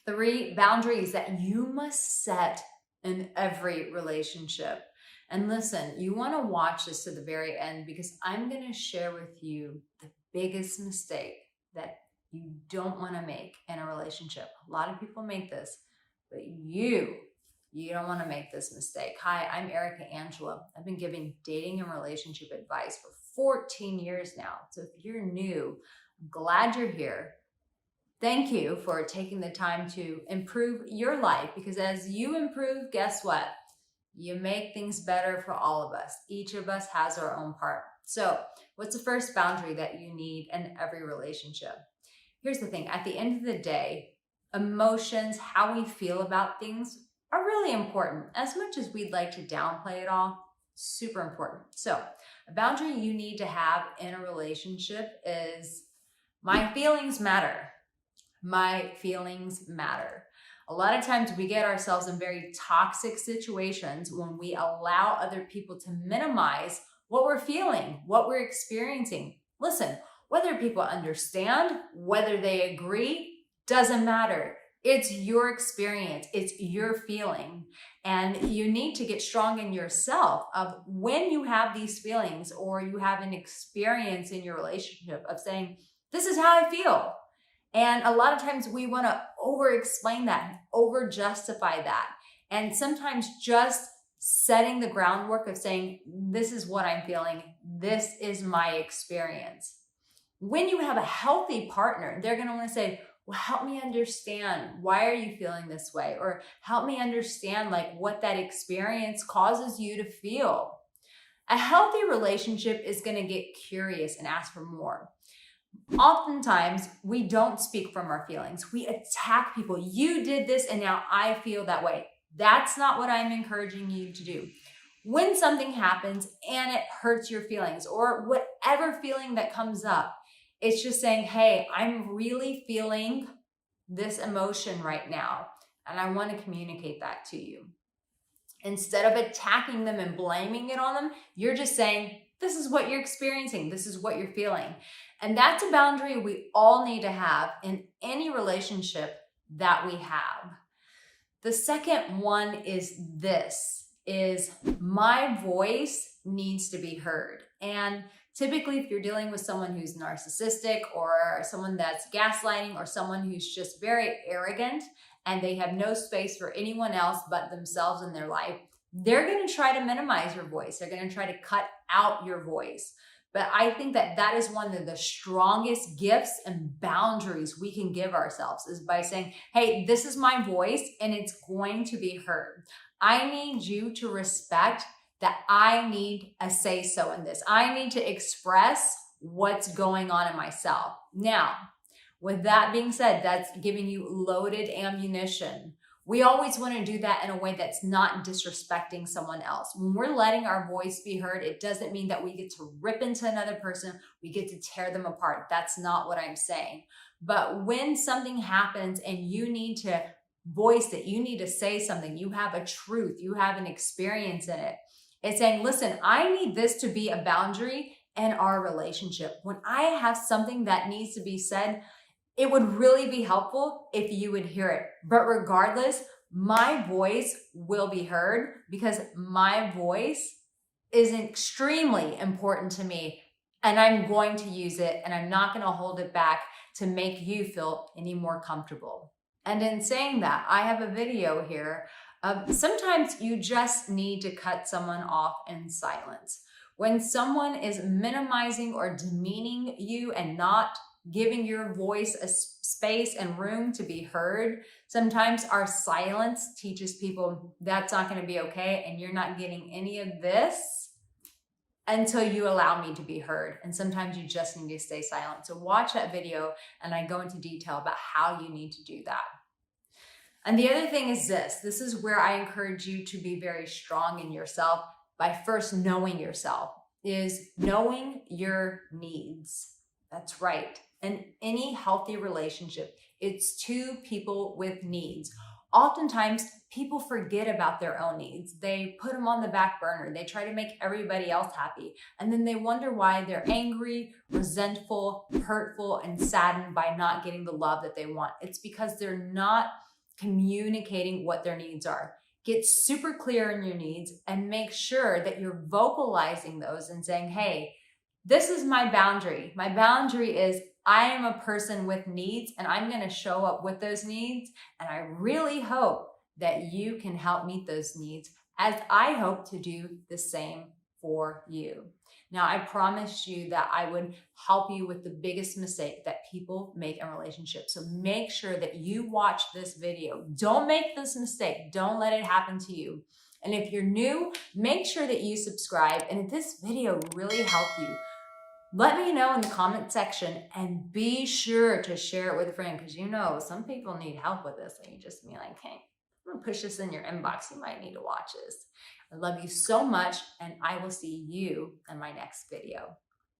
3 boundaries that you must set in every relationship. And listen, you want to watch this to the very end because I'm going to share with you the biggest mistake that you don't want to make in a relationship. A lot of people make this, but you don't want to make this mistake. Hi, I'm Arica Angelo. I've been giving dating and relationship advice for 14 years now. So if you're new, I'm glad you're here. Thank you for taking the time to improve your life, because as you improve, guess what? You make things better for all of us. Each of us has our own part. So what's the first boundary that you need in every relationship? Here's the thing. At the end of the day, emotions, how we feel about things are really important. As much as we'd like to downplay it all, super important. So a boundary you need to have in a relationship is my feelings matter. My feelings matter. A lot of times we get ourselves in very toxic situations when we allow other people to minimize what we're feeling, what we're experiencing. Listen, whether people understand, whether they agree, doesn't matter. It's your experience. It's your feeling. And you need to get strong in yourself of when you have these feelings or you have an experience in your relationship of saying, this is how I feel. And a lot of times we want to over-explain that, over-justify that. And sometimes just setting the groundwork of saying, this is what I'm feeling, this is my experience. When you have a healthy partner, they're going to want to say, well, help me understand, why are you feeling this way? Or help me understand like what that experience causes you to feel. A healthy relationship is going to get curious and ask for more. Oftentimes, we don't speak from our feelings. We attack people. You did this and now I feel that way. That's not what I'm encouraging you to do. When something happens and it hurts your feelings or whatever feeling that comes up, it's just saying, hey, I'm really feeling this emotion right now and I want to communicate that to you. Instead of attacking them and blaming it on them, you're just saying, this is what you're experiencing. This is what you're feeling. And that's a boundary we all need to have in any relationship that we have. The second one is my voice needs to be heard. And typically, if you're dealing with someone who's narcissistic or someone that's gaslighting or someone who's just very arrogant and they have no space for anyone else but themselves in their life, they're going to try to minimize your voice. They're going to try to cut out your voice. But I think that that is one of the strongest gifts and boundaries we can give ourselves is by saying, hey, this is my voice and it's going to be heard. I need you to respect that I need a say-so in this. I need to express what's going on in myself. Now, with that being said, that's giving you loaded ammunition. We always want to do that in a way that's not disrespecting someone else. When we're letting our voice be heard, it doesn't mean that we get to rip into another person, we get to tear them apart. That's not what I'm saying. But when something happens and you need to voice it, you need to say something, you have a truth, you have an experience in it. It's saying, listen, I need this to be a boundary in our relationship. When I have something that needs to be said, it would really be helpful if you would hear it. But regardless, my voice will be heard because my voice is extremely important to me and I'm going to use it and I'm not going to hold it back to make you feel any more comfortable. And in saying that, I have a video here of sometimes you just need to cut someone off in silence. When someone is minimizing or demeaning you and not giving your voice a space and room to be heard, sometimes our silence teaches people that's not going to be okay and you're not getting any of this until you allow me to be heard. And sometimes you just need to stay silent. So watch that video and I go into detail about how you need to do that. And the other thing is this is where I encourage you to be very strong in yourself by first knowing yourself, is knowing your needs. That's right. In any healthy relationship, it's two people with needs. Oftentimes, people forget about their own needs. They put them on the back burner. They try to make everybody else happy. And then they wonder why they're angry, resentful, hurtful, and saddened by not getting the love that they want. It's because they're not communicating what their needs are. Get super clear in your needs and make sure that you're vocalizing those and saying, hey, this is my boundary. My boundary is I am a person with needs and I'm going to show up with those needs. And I really hope that you can help meet those needs as I hope to do the same for you. Now, I promised you that I would help you with the biggest mistake that people make in relationships. So make sure that you watch this video. Don't make this mistake. Don't let it happen to you. And if you're new, make sure that you subscribe. And if this video really helped you, let me know in the comment section and be sure to share it with a friend, because you know some people need help with this and you just be like, hey, I'm gonna push this in your inbox. You might need to watch this. I love you so much and I will see you in my next video.